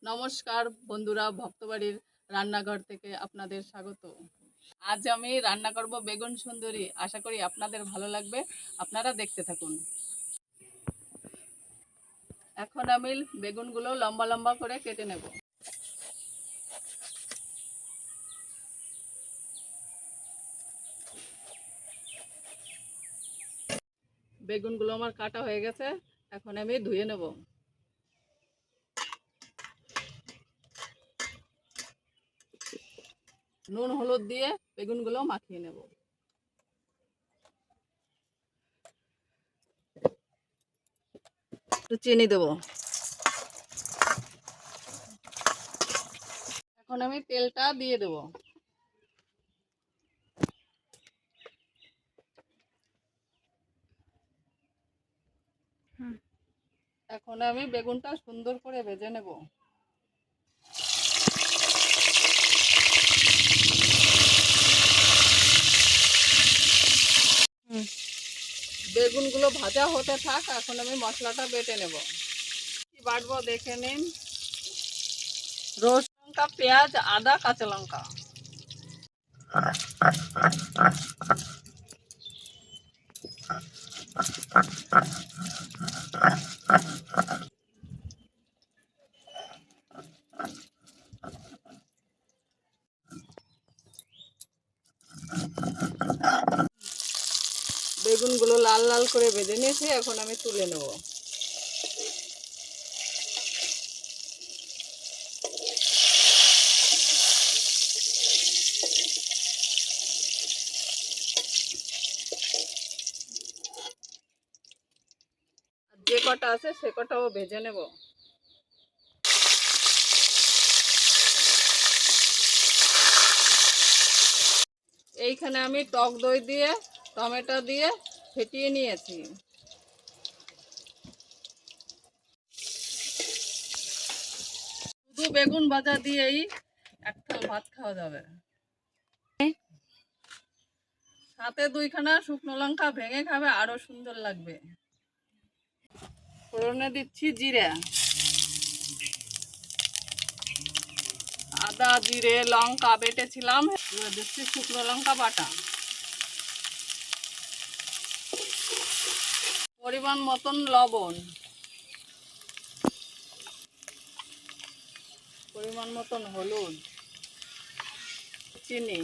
নমস্কার বন্ধুরা, ভক্তবাড়ির রান্নাঘর থেকে আপনাদের স্বাগত। আজ আমি রান্না করব বেগুন সুন্দরী। আশা করি আপনাদের ভালো লাগবে, আপনারা দেখতে থাকুন। এখন আমি বেগুনগুলো লম্বা লম্বা করে কেটে নেব। বেগুনগুলো আমার কাটা হয়ে গেছে, এখন আমি ধুয়ে নেব। নুন হলুদ দিয়ে বেগুনগুলো মাখিয়ে নেব। একটু চিনি দেব। এখন আমি তেলটা দিয়ে দেব। এখন আমি বেগুনটা সুন্দর করে ভেজে নেব। বেগুনগুলো ভাজা হতে থাক, এখন আমি মশলাটা বেটে নেব। কি বাটবো দেখে নিন। রসুন, লঙ্কা, পেঁয়াজ, আদা, কাঁচা লঙ্কা। বেগুনগুলো লাল লাল করে ভেজে নিয়েছি, এখন আমি তুলে নেব। যে কটা আছে সে কটাও ভেজে নেব। এইখানে আমি টক দই দিয়ে টমেটো দিয়ে ফেটিয়ে নিয়েছি। শুধু বেগুন ভাজা দিয়েই এক থাল ভাত খাওয়া যাবে। সাথে দুইখানা শুকনো লঙ্কা ভেঙে খাবে, আরো সুন্দর লাগবে। ফোড়নে দিচ্ছি জিরে, আদা, জিরে, লঙ্কা বেটেছিলাম, দিচ্ছি শুকনো লঙ্কা বাটা, পরিমাণ মতন লবণ, পরিমাণ মতন হলুদ, চিনি।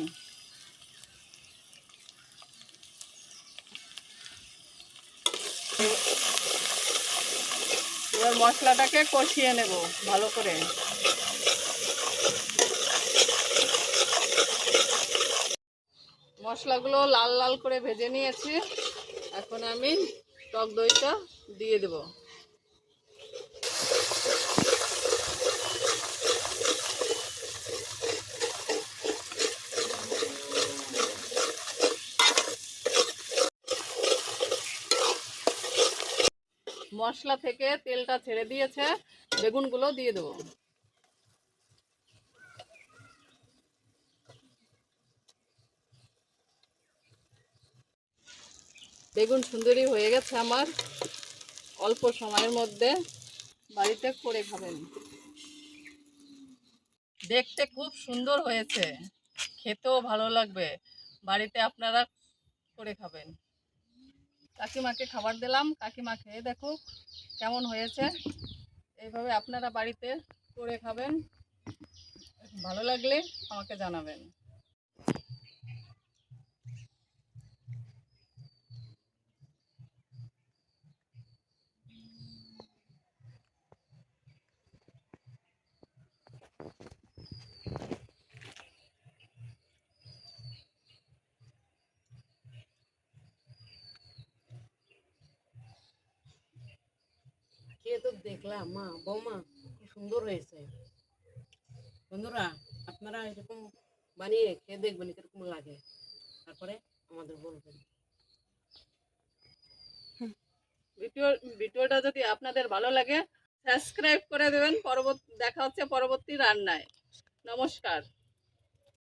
এবার মশলাটাকে কষিয়ে নেব ভালো করে। মশলাগুলো লাল লাল করে ভেজে নিয়েছি, এখন আমি টক দইটা দিয়ে দেব। মশলা থেকে তেলটা ছেড়ে দিয়েছে, বেগুনগুলো দিয়ে দেবো। বেগুন সুন্দরী হয়ে গেছে আমার। অল্প সময়ের মধ্যে বাড়িতে করে খাবেন। দেখতে খুব সুন্দর হয়েছে, খেতেও ভালো লাগবে। বাড়িতে আপনারা করে খাবেন। কাকিমাকে খাবার দিলাম, কাকিমা খেয়ে দেখুক কেমন হয়েছে। এইভাবে আপনারা বাড়িতে করে খাবেন, ভালো লাগলে আমাকে জানাবেন। খেয়ে তো দেখলাম মা বৌমা কি সুন্দর হয়েছে। বন্ধুরা আপনারা এরকম বানিয়ে খেয়ে দেখবেন কিরকম লাগে, তারপরে আমাদের বলবেন। ভিডিওটা যদি আপনাদের ভালো লাগে সাবস্ক্রাইব করে দেবেন। দেখা হচ্ছে পরবর্তী রান্নায়। নমস্কার।